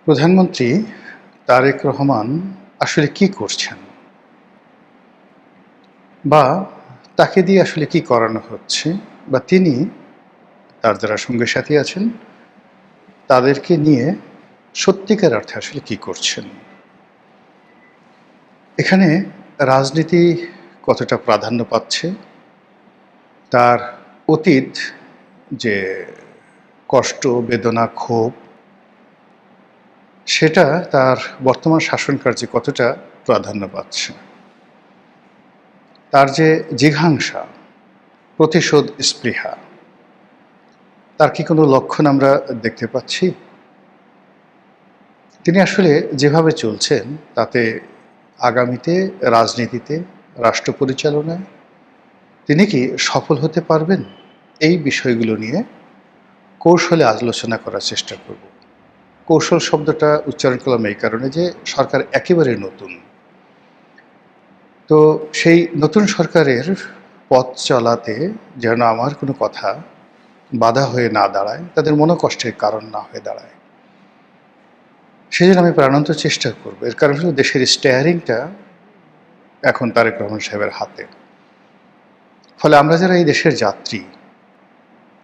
প্রধানমন্ত্রী তারেক রহমান আসলে কি করছেন? বা তাকে দিয়ে আসলে কি করানো হচ্ছে? বা তিনি তার যারা সঙ্গী সাথী আছেন তাদেরকে নিয়ে সত্যিকার অর্থে আসলে কি করছেন? এখানে রাজনীতি কতটা প্রাধান্য পাচ্ছে, তার অতীত যে কষ্ট, বেদনা, ক্ষোভ সেটা তার বর্তমান শাসনকার্যে কতটা প্রাধান্য পাচ্ছে। তার যে জিঘাংসা, প্রতিশোধ স্পৃহা, তার কি কোনো লক্ষণ আমরা দেখতে পাচ্ছি? তিনি আসলে যেভাবে চলছেন তাতে আগামীতে রাজনীতিতে, রাষ্ট্র পরিচালনায় তিনি কি সফল হতে পারবেন? এই বিষয়গুলো নিয়ে কৌশলে আলোচনা করার চেষ্টা করব। কৌশল শব্দটা উচ্চারণ করলাম এই কারণে যে সরকার একেবারে নতুন। তো সেই নতুন সরকারের পথ চলাতে যেন আমার কোনো কথা বাধা হয়ে না দাঁড়ায়, তাদের মনোকষ্টের কারণ না হয়ে দাঁড়ায়, সেজন্য আমি প্রাণান্ত চেষ্টা করব। এর কারণ হলো দেশের স্টিয়ারিংটা এখন তারেক রহমান সাহেবের হাতে। ফলে আমরা যারা এই দেশের যাত্রী,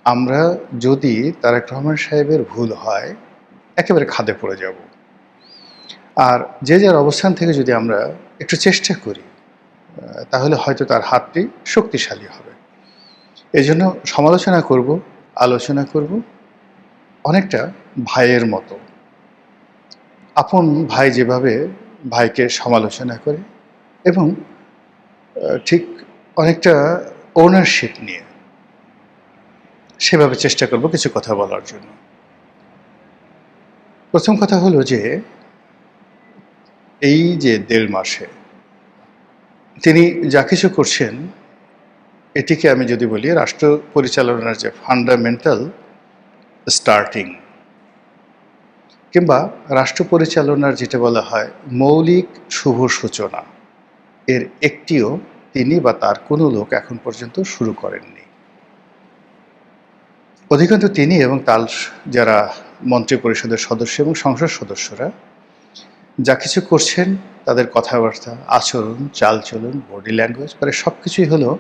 আমরা যদি তারেক রহমান সাহেবের ভুল হয় একেবারে খাদে পড়ে যাব। আর যে যার অবস্থান থেকে যদি আমরা একটু চেষ্টা করি তাহলে হয়তো তার হাতটি শক্তিশালী হবে। এজন্য সমালোচনা করব, আলোচনা করব অনেকটা ভাইয়ের মতো। আপন ভাই যেভাবে ভাইকে সমালোচনা করে এবং ঠিক অনেকটা ওনারশিপ নিয়ে সেভাবে চেষ্টা করব কিছু কথা বলার জন্য। প্রথম কথা হলো যে এই যে ১.৫ মাসে তিনি যা কিছু করছেন এটিকে আমি যদি বলি রাষ্ট্র পরিচালনার যে ফান্ডামেন্টাল স্টার্টিং কিংবা রাষ্ট্র পরিচালনার যেটা বলা হয় মৌলিক শুভ সূচনা, এর একটিও তিনি বা তার কোনো লোক এখন পর্যন্ত শুরু করেননি। অধিকাংশ তিনি এবং তার যারা মন্ত্রী পরিষদের সদস্য এবং সংসদ সদস্যরা যা কিছু করছেন, তাদের কথাবার্তা, আচরণ, চালচলন, বডি ল্যাঙ্গুয়েজ মানে সব কিছুই হলো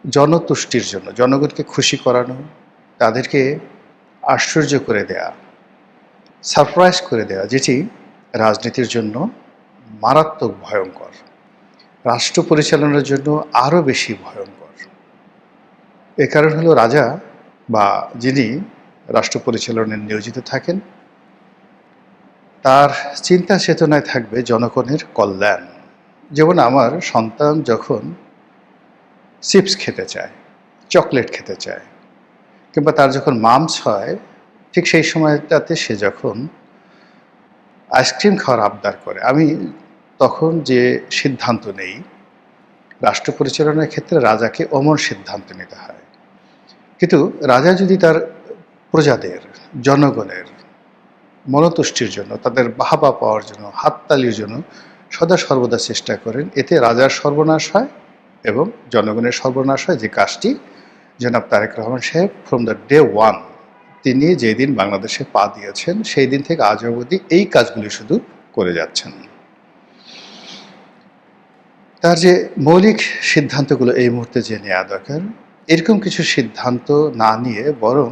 জনতুষ্টির জন্য, জনগণকে খুশি করানো, তাদেরকে আশ্চর্য করে দেয়া, সারপ্রাইজ করে দেয়া, যেটি রাজনীতির জন্য মারাত্মক ভয়ঙ্কর, রাষ্ট্র পরিচালনার জন্য আরও বেশি ভয়ঙ্কর। এর কারণ হলো রাজা বা যিনি রাষ্ট্র পরিচালনায় নিয়োজিত থাকেন তার চিন্তা চেতনায় থাকবে জনগণের কল্যাণ। যেমন আমার সন্তান যখন চিপস খেতে চায়, চকলেট খেতে চায়, কিংবা তার যখন মামস হয় ঠিক সেই সময়টাতে সে যখন আইসক্রিম খাওয়ার আবদার করে, আমি তখন যে সিদ্ধান্ত নেই রাষ্ট্র পরিচালনার ক্ষেত্রে রাজাকে অমর সিদ্ধান্ত নিতে হয়। কিন্তু রাজা যদি তার প্রজাদের, জনগণের মনতুষ্টির জন্য, তাদের বাহবা পাওয়ার জন্য, হাততালির জন্য সদা সর্বদা চেষ্টা করেন, এতে রাজার সর্বনাশ হয় এবং জনগণের সর্বনাশ হয়। যে কাজটি জনাব তারেক রহমান সাহেব ফ্রম দ্য ডে ওয়ান তিনি যেদিন বাংলাদেশে পা দিয়েছেন সেই দিন থেকে আজ অবধি এই কাজগুলি শুধু করে যাচ্ছেন। তার যে মৌলিক সিদ্ধান্তগুলো এই মুহূর্তে যে নেওয়া দরকার, এরকম কিছু সিদ্ধান্ত না নিয়ে বরং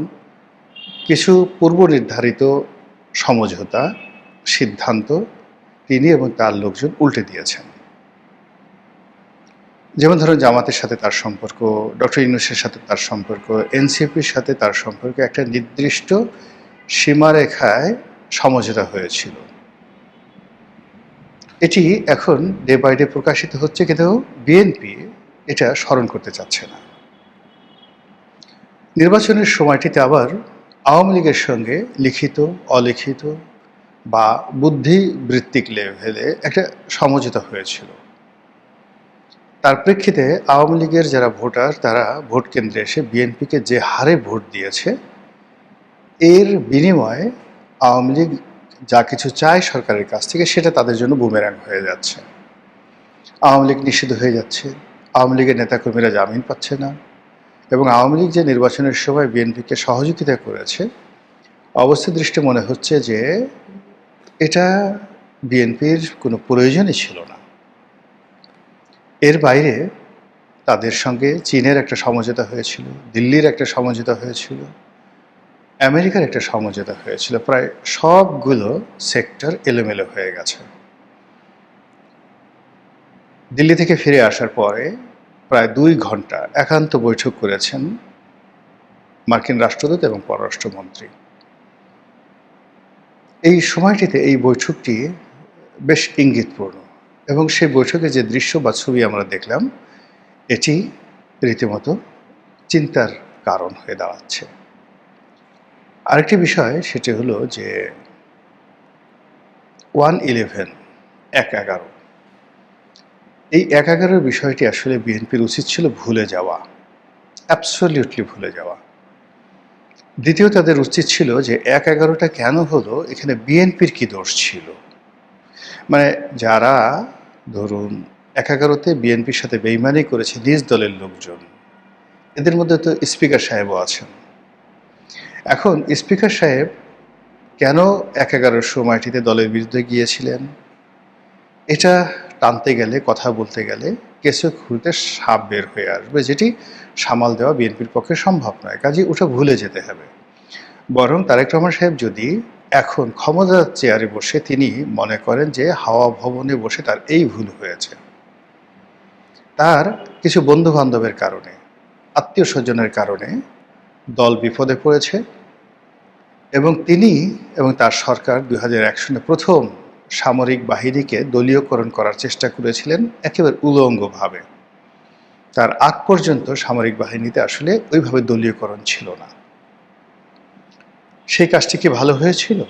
কিছু পূর্ব নির্ধারিত সমঝোতা, সিদ্ধান্ত তিনি এবং তার লোকজন উল্টে দিয়েছেন। যেমন ধরুন জামাতের সাথে তার সম্পর্ক, ডক্টর ইউনূসের সাথে তার সম্পর্ক, এনসিপির সাথে তার সম্পর্ক একটা নির্দিষ্ট সীমারেখায় সমঝোতা হয়েছিল। এটি এখন ডে বাই ডে প্রকাশিত হচ্ছে, কিন্তু বিএনপি এটা স্মরণ করতে চাচ্ছে না। নির্বাচনের সময়টিতে আবার আওয়ামী লীগের সঙ্গে লিখিত, অলিখিত বা বুদ্ধিবৃত্তিক লেভেলে একটা সমঝোতা হয়েছিল। তার প্রেক্ষিতে আওয়ামী লীগের যারা ভোটার তারা ভোট কেন্দ্রে এসে বিএনপিকে যে হারে ভোট দিয়েছে, এর বিনিময়ে আওয়ামী লীগ যা কিছু চায় সরকারের কাছ থেকে সেটা তাদের জন্য বুমেরাং হয়ে যাচ্ছে। আওয়ামী লীগ নিষিদ্ধ হয়ে যাচ্ছে, আওয়ামী লীগের নেতাকর্মীরা জামিন পাচ্ছে না, এবং আওয়ামী লীগ যে নির্বাচনের সময় বিএনপিকে সহযোগিতা করেছে, অবস্থা দৃষ্টি মনে হচ্ছে যে এটা বিএনপির কোনো প্রয়োজনই ছিল না। এর বাইরে তাদের সঙ্গে চীনের একটা সমঝোতা হয়েছিল, দিল্লির একটা সমঝোতা হয়েছিল, আমেরিকার একটা সমঝোতা হয়েছিল। প্রায় সবগুলো সেক্টর এলোমেলো হয়ে গেছে। দিল্লি থেকে ফিরে আসার পরে প্রায় 2 ঘন্টা একান্ত বৈঠক করেছেন মার্কিন রাষ্ট্রদূত এবং পররাষ্ট্রমন্ত্রী। এই সময়টিতে এই বৈঠকটি বেশ ইঙ্গিতপূর্ণ এবং সেই বৈঠকে যে দৃশ্য বা ছবি আমরা দেখলাম, এটি রীতিমতো চিন্তার কারণ হয়ে দাঁড়াচ্ছে। আরেকটি বিষয় সেটি হলো যে 1/11 1/11 এই 1/11 বিষয়টি আসলে বিএনপির উচিত ছিল ভুলে যাওয়া, অ্যাবসলিউটলি ভুলে যাওয়া। দ্বিতীয় তাদের উচিত ছিল যে 1/11টা কেন হলো, এখানে বিএনপির কি দোষ ছিল। মানে যারা ধরুন 1/11তে বিএনপির সাথে বেইমানি করেছে নিজ দলের লোকজন, এদের মধ্যে তো স্পিকার সাহেবও আছেন। এখন স্পিকার সাহেব কেন 1/11 সময়টিতে দলের বিরুদ্ধে গিয়েছিলেন, এটা টানতে গেলে, কথা বলতে গেলে কেঁচো খুঁড়তে সাপ বের হয়ে আসবে, যেটি সামাল দেওয়া বিএনপির পক্ষে সম্ভব নয়। কাজেই ওটা ভুলে যেতে হবে। বরং তারেক রহমান সাহেব যদি এখন ক্ষমতার চেয়ারে বসে তিনি মনে করেন যে হাওয়া ভবনে বসে তার এই ভুল হয়েছে, তার কিছু বন্ধু বান্ধবের কারণে, আত্মীয় স্বজনের কারণে দল বিপদে পড়েছে এবং তিনি এবং তার সরকার 2001 সনে প্রথম সামরিক বাহিনীকে দলীয়করণ করার চেষ্টা করেছিলেন একেবারে উলঙ্গভাবে। তার আগ পর্যন্ত সামরিক বাহিনীতে আসলে ওইভাবে দলীয়করণ ছিল না। সেই কাজটি কি ভালো হয়েছিল?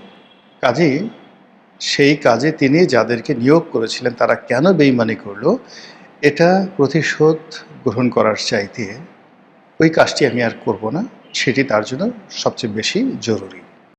কাজেই সেই কাজে তিনি যাদেরকে নিয়োগ করেছিলেন তারা কেন বেইমানি করলো, এটা প্রতিশোধ গ্রহণ করার চাইতে ওই কাজটি আমি আর করব না, সেটি তার জন্য সবচেয়ে বেশি জরুরি।